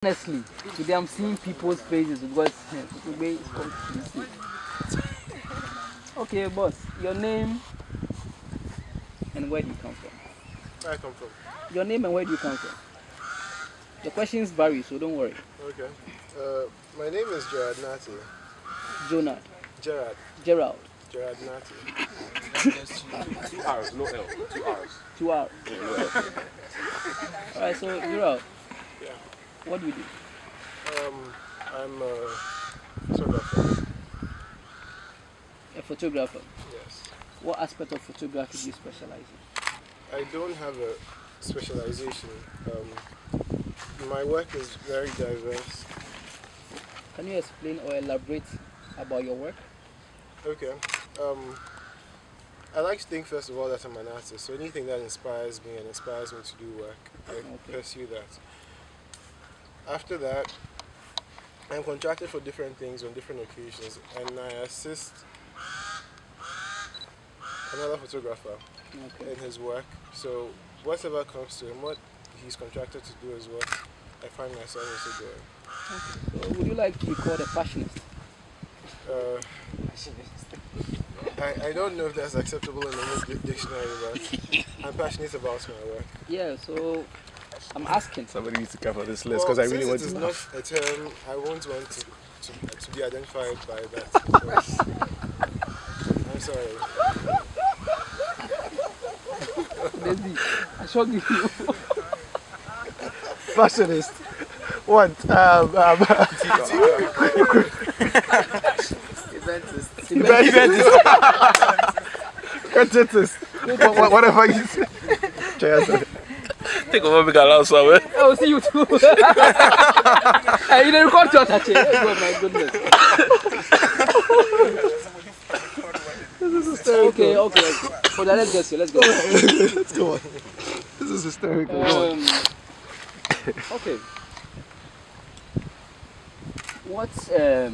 Honestly, today I'm seeing people's faces because Photogbei is coming to see. Okay, boss, your name and where do you come from? Where I come from? Your name and where do you come from? The questions vary, so don't worry. Okay. My name is Gerard Nati. Jonah. Gerard. Gerald. Gerard Nati. 2 hours, no L. 2 hours. 2 hours. Alright, so Gerald, Yeah. what do you do? I'm a photographer. A photographer. Yes. What aspect of photography do you specialize in? I don't have a specialization. My work is very diverse. Can you explain or elaborate about your work? Okay. I like to think first of all that I'm an artist, so anything that inspires me and inspires me to do work, I pursue that. After that, I'm contracted for different things on different occasions, and I assist another photographer in his work. So whatever comes to him, what he's contracted to do is what I find myself also doing. So would you like to be called a fashionist? I don't know if that's acceptable in the English dictionary, but I'm passionate about my work. Yeah, so I'm asking. Somebody needs to cover this list because I really want to. It is not a term, I won't want to be identified by that. I'm sorry. DextDee, I showed you. Fashionist. What? Eventist. Contentist. Whatever you say. Take over big allowance somewhere. I will see you too. Hey, you didn't record your touch. Oh my goodness. This is hysterical. Okay. Hold on, let's go. Let's go on. This is hysterical. Okay. What's say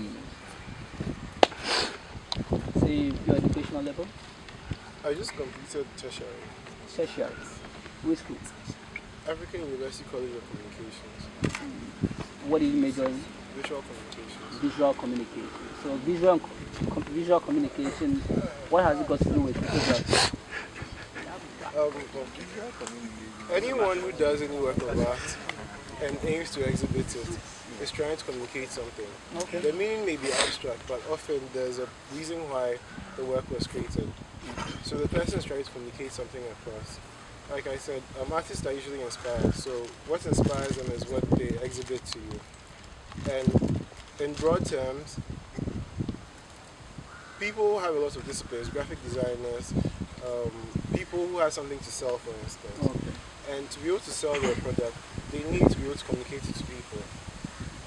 your educational level? I just completed tertiary. Tertiary. Which school? African University College of Communications. What did you major in? Visual Communications. Visual communication. So visual communication, what has it got to do with photography? Anyone who does any work of art and aims to exhibit it is trying to communicate something. Okay. The meaning may be abstract, but often there's a reason why the work was created. So the person is trying to communicate something across. Like I said, artists are usually inspired, so what inspires them is what they exhibit to you. And in broad terms, people who have a lot of disciplines, graphic designers, people who have something to sell, for instance. Okay. And to be able to sell their product, they need to be able to communicate it to people.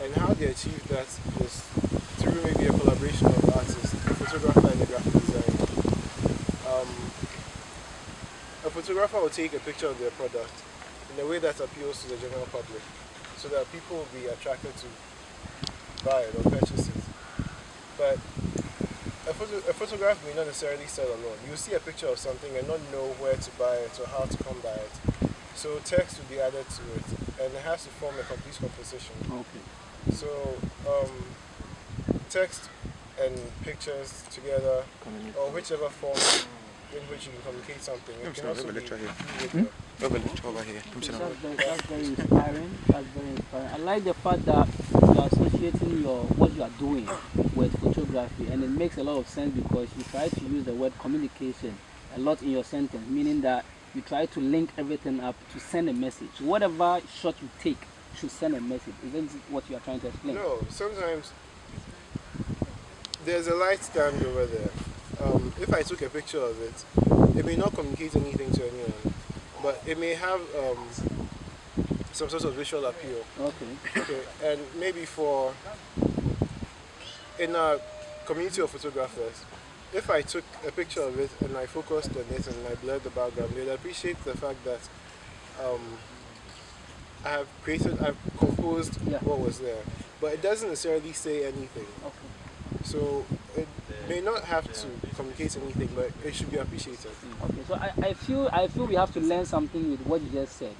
And how they achieve that is through maybe a collaboration of artists, a photographer and a graphic designer. A photographer will take a picture of their product in a way that appeals to the general public, so that people will be attracted to buy it or purchase it. But a photograph may not necessarily sell alone. You see a picture of something and not know where to buy it or how to come by it. So text will be added to it, and it has to form a complete composition. Okay. So text and pictures together, or whichever form in which you can communicate something. It can also be That's very inspiring. I like the fact that you are associating what you are doing with photography, and it makes a lot of sense because you try to use the word communication a lot in your sentence, meaning that you try to link everything up to send a message. Whatever shot you take should send a message. Isn't it what you are trying to explain? No, sometimes there's a light stand over there. If I took a picture of it, it may not communicate anything to anyone, but it may have some sort of visual appeal. Okay. And maybe in a community of photographers, if I took a picture of it and I focused on it and I blurred the background, they'd appreciate the fact that I've composed what was there, but it doesn't necessarily say anything. Okay. So it may not have to communicate anything, but it should be appreciated. Okay, so I feel we have to learn something with what you just said.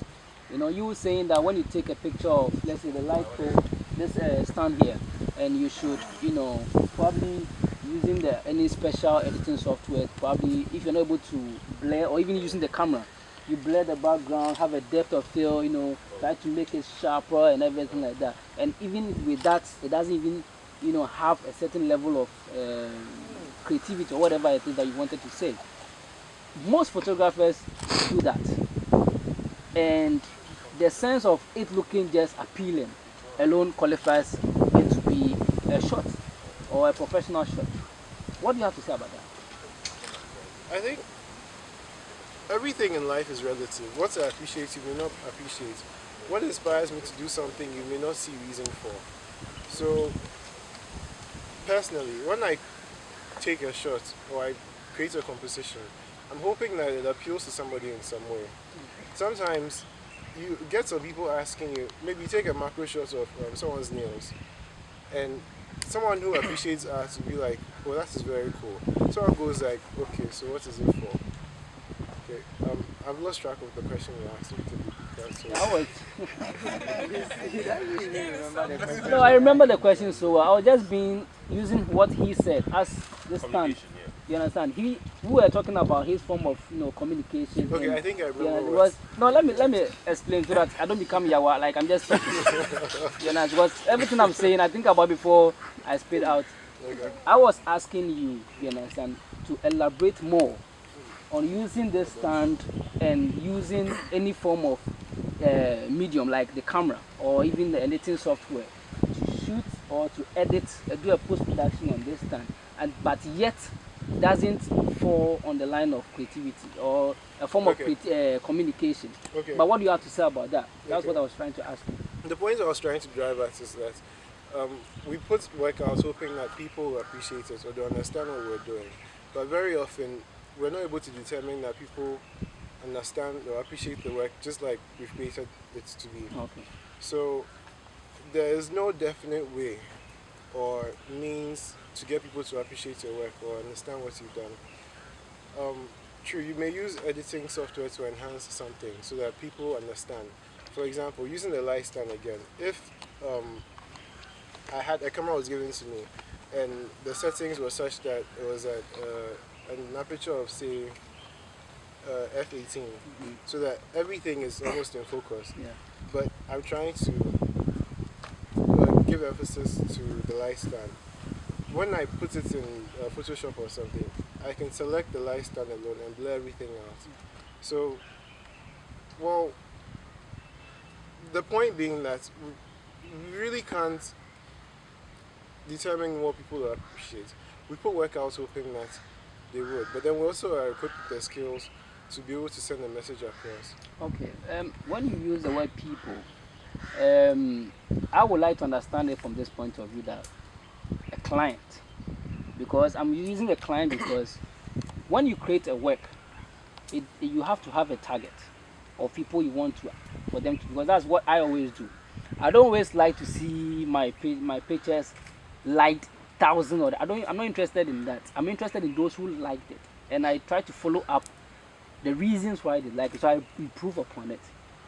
You know, you were saying that when you take a picture of, let's say, the light pole, this stand here, and you should, you know, probably using any special editing software, probably if you're not able to blur, or even using the camera, you blur the background, have a depth of field, you know, try to make it sharper and everything like that. And even with that, it doesn't even, you know, have a certain level of creativity or whatever it is that you wanted to say. Most photographers do that, and the sense of it looking just appealing alone qualifies it to be a shot or a professional shot. What do you have to say about that? I think everything in life is relative. What I appreciate, you may not appreciate. What inspires me to do something, you may not see reason for. So, personally, when I take a shot or I create a composition, I'm hoping that it appeals to somebody in some way. Sometimes you get some people asking you, maybe you take a macro shot of someone's nails, and someone who appreciates art will be like, oh, that is very cool. Someone goes like, okay, so what is it for? Okay, I've lost track of the question you asked me. No, I remember the question, so I was just using what he said as the stand. You understand? We were talking about his form of, you know, communication. Okay, I think I remember. Yeah, it was, no, let me explain so that I don't become yawa, like I'm just talking. You know, because everything I'm saying, I think about before I spit out. Okay. I was asking you understand, to elaborate more on using this stand and using any form of medium like the camera or even the editing software to shoot or to edit, do a post-production on this stand, but yet doesn't fall on the line of creativity or a form of communication. Okay. But what do you have to say about that? That's what I was trying to ask you. The point I was trying to drive at is that we put work out hoping that people will appreciate it or they understand what we're doing. But very often, we're not able to determine that people understand or appreciate the work just like we've created it to be. Okay. So there is no definite way or means to get people to appreciate your work or understand what you've done. True, you may use editing software to enhance something so that people understand. For example, using the light stand again, if I had a camera was given to me and the settings were such that it was at an aperture of, say, f18, so that everything is almost in focus. Yeah. But I'm trying to give emphasis to the light stand. When I put it in Photoshop or something, I can select the light stand alone and blur everything out. So, well, the point being that we really can't determine what people appreciate. We put work out hoping that they would, but then we also are equipped with the skills to be able to send a message across. Okay. When you use the word people, I would like to understand it from this point of view that a client, because I'm using a client because when you create a work, you have to have a target of people you want for them to, because that's what I always do. I don't always like to see my pictures liked 1,000 or I'm not interested in that. I'm interested in those who liked it, and I try to follow up the reasons why they like it, so I improve upon it.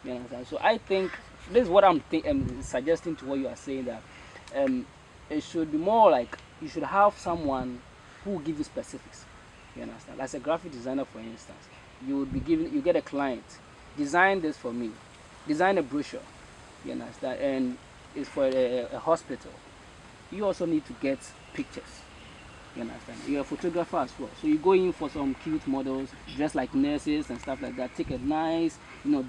You understand? So I think this is what I'm suggesting to what you are saying, that it should be more like you should have someone who will give you specifics. You understand? As a graphic designer, for instance, you get a client, design this for me, design a brochure. You understand? And it's for a hospital. You also need to get pictures. You understand? You're a photographer as well, so you go in for some cute models, dressed like nurses and stuff like that. Take a nice,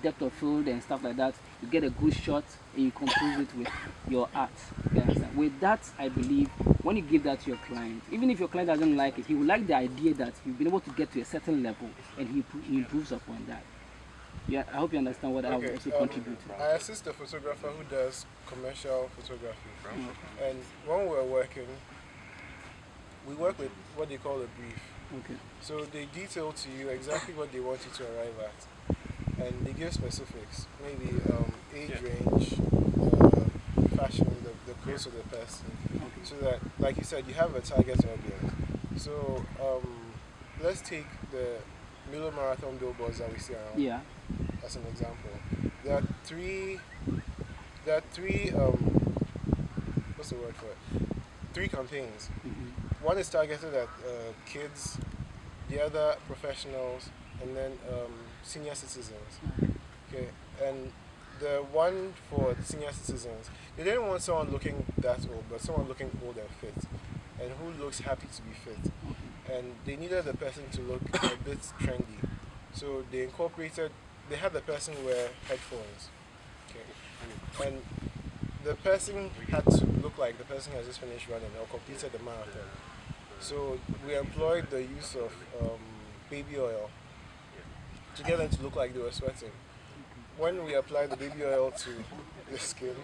depth of field and stuff like that. You get a good shot and you compose it with your art. You understand? With that, I believe when you give that to your client, even if your client doesn't like it, he will like the idea that you've been able to get to a certain level, and he improves upon that. Yeah, I hope you understand what I will also contribute. I assist a photographer who does commercial photography, and when we're working, we work with what they call a brief. Okay. So they detail to you exactly what they want you to arrive at, and they give specifics, maybe age range, fashion, the clothes of the person, so that, like you said, you have a target audience. So let's take the Milo Marathon billboards that we see around as an example. there are three. There are three. What's the word for it? 3 campaigns. One is targeted at kids, the other professionals, and then senior citizens. Okay, and the one for the senior citizens, they didn't want someone looking that old, but someone looking old and fit, and who looks happy to be fit. And they needed the person to look a bit trendy, so they had the person wear headphones. Okay, and the person had to look like the person has just finished running or completed the marathon. So we employed the use of baby oil to get them to look like they were sweating. When we applied the baby oil to the skin,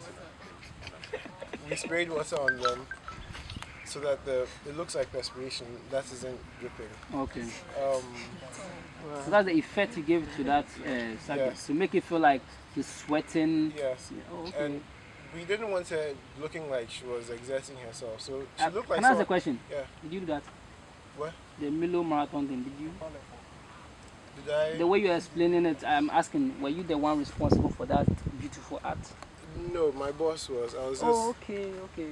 we sprayed water on them so that it looks like perspiration that isn't dripping. Okay. So that's the effect you gave to that subject, Yes. to make it feel like he's sweating. Yes. Oh, okay. And we didn't want her looking like she was exerting herself. So she looked like Can I ask a someone. question? Yeah. Did you do that? What? The Milo marathon thing, did you? Did I? The way you're explaining it, I'm asking, were you the one responsible for that beautiful art? No, my boss was. I was just. Oh, okay. Okay.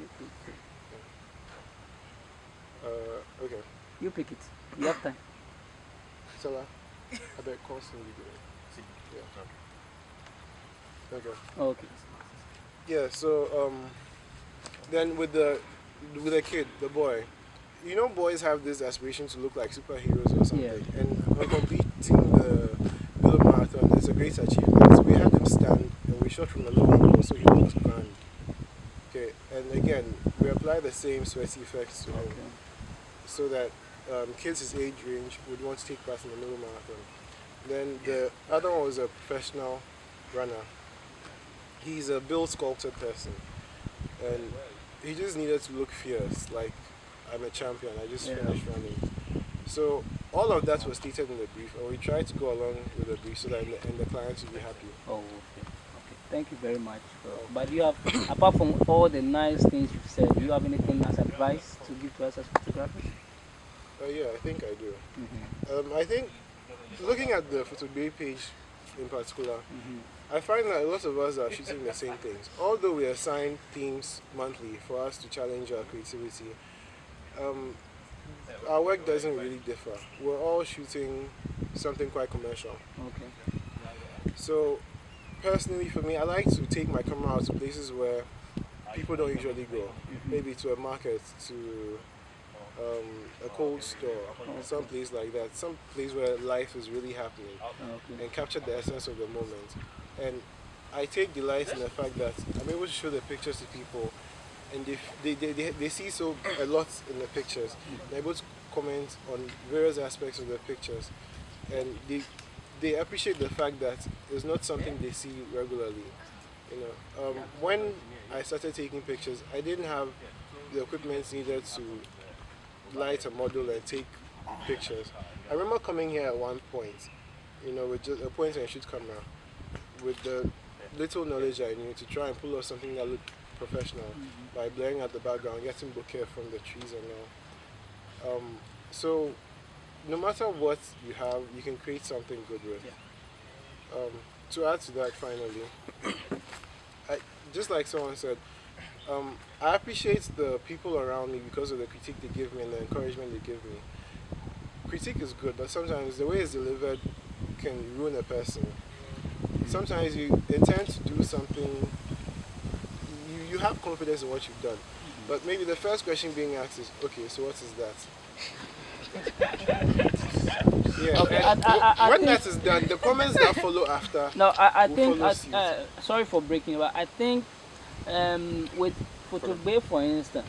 You pick it. You have time. Salah, I bet constantly do it. Yeah. Okay. Okay. Yeah. So then with the kid, the boy, you know, boys have this aspiration to look like superheroes or something. Yeah. And on completing the Milo Marathon, it's a great achievement. So we had him stand and we shot from a low angle so he looked grand. Okay. And again, we applied the same sweaty effects to him. Okay. So that kids his age range would want to take part in the Milo Marathon. Then the other one was a professional runner. He's a build sculpted person, and he just needed to look fierce, like I'm a champion, I just finished running. So all of that was stated in the brief, and we tried to go along with the brief so that the clients would be happy. Oh, okay. Thank you very much. But do you have, apart from all the nice things you've said, do you have anything as advice to give to us as photographers? Yeah, I think I do. I think looking at the Photogbei page in particular, I find that a lot of us are shooting the same things. Although we assign themes monthly for us to challenge our creativity, our work doesn't really differ. We're all shooting something quite commercial. Okay. So personally for me, I like to take my camera out to places where people don't usually go. Maybe to a market, to a cold store, some place like that, some place where life is really happening, and capture the essence of the moment. And I take delight in the fact that I'm able to show the pictures to people, and they see so a lot in the pictures. They're able to comment on various aspects of the pictures, and they appreciate the fact that it's not something they see regularly. You know, when I started taking pictures, I didn't have the equipment needed to light a model and take pictures. I remember coming here at one point, you know, with just a point and shoot camera, with the little knowledge I knew, to try and pull off something that looked professional by blurring out the background, getting bokeh from the trees and all. So no matter what you have, you can create something good with. To add to that, finally, just like someone said, I appreciate the people around me because of the critique they give me and the encouragement they give me. Critique is good, but sometimes the way it's delivered can ruin a person. Sometimes you intend to do something, you have confidence in what you've done, but maybe the first question being asked is, okay, so what is that? Yeah, Okay, when that is done, the comments that follow after. No, I think, follow suit. sorry for breaking, but I think with Photogbei, for instance,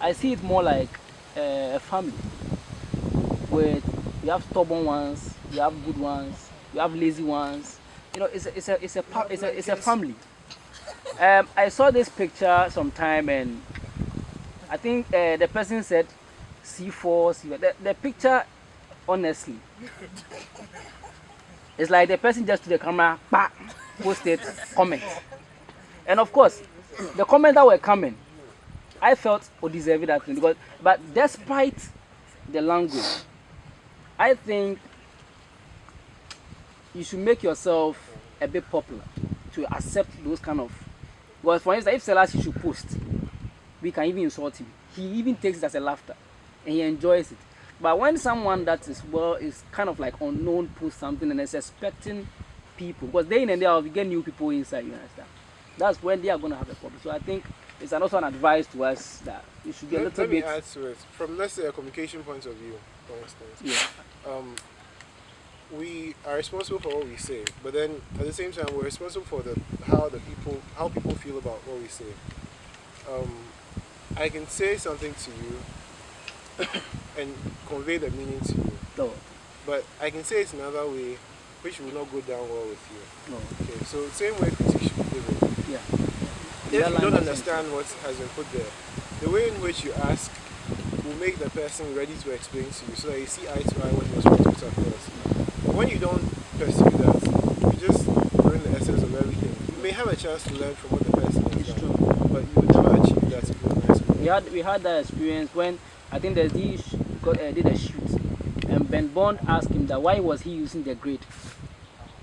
I see it more like a family. With you have stubborn ones, you have good ones, you have lazy ones. You know, it's a family. I saw this picture sometime, and I think the person said C4, C4. The picture, honestly, it's like the person just to the camera, posted comment, and of course, the comments that were coming, I felt deserved that thing because, but despite the language, I think you should make yourself a bit popular to accept those kind of. Because for instance, if Selassie should post, we can even insult him. He even takes it as a laughter, and he enjoys it. But when someone that is kind of like unknown posts something and is expecting people, because day in and day out we get new people inside, you understand? That's when they are going to have a problem. So I think it's also an advice to us that we should be a little bit. Let me add to it. From, let's say, a communication point of view, for instance. Yeah. We are responsible for what we say, but then at the same time we're responsible for how people feel about what we say. I can say something to you and convey the meaning to you, No. but I can say it another way which will not go down well with you. No. Okay, so same way critics should be given. Yeah. If you don't understand what has been put there, the way in which you ask will make the person ready to explain to you so that you see eye to eye what you're supposed to put across. But when you don't pursue that, you just ruin the essence of everything. You may have a chance to learn from what the person has It's done, true. but you will never achieve that if you're nice. We had that experience when I think there's did a shoot, and Ben Bond asked him that why was he using the grid,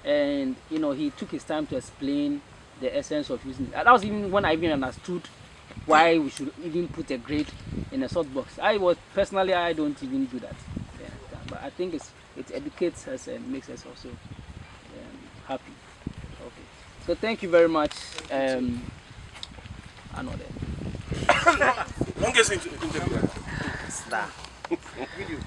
and you know he took his time to explain the essence of using it. That was even when I even understood why we should even put a grade in a softbox. I don't even do that. Yeah, but I think it educates us and makes us also happy. Okay. So thank you very much. Another. Longest interview. Video.